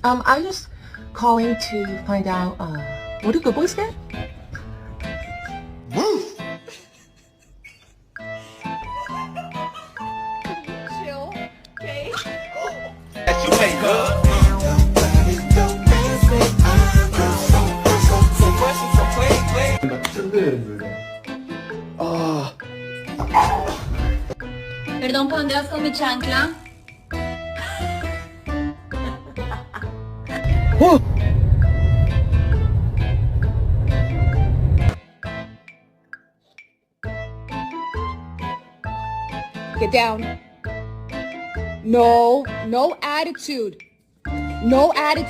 I'm just calling to find out, what do good boys get? Woof! Chill, okay? That you make up. Perdón, ¿pondrás con mi chancla? Get down. No attitude. No attitude.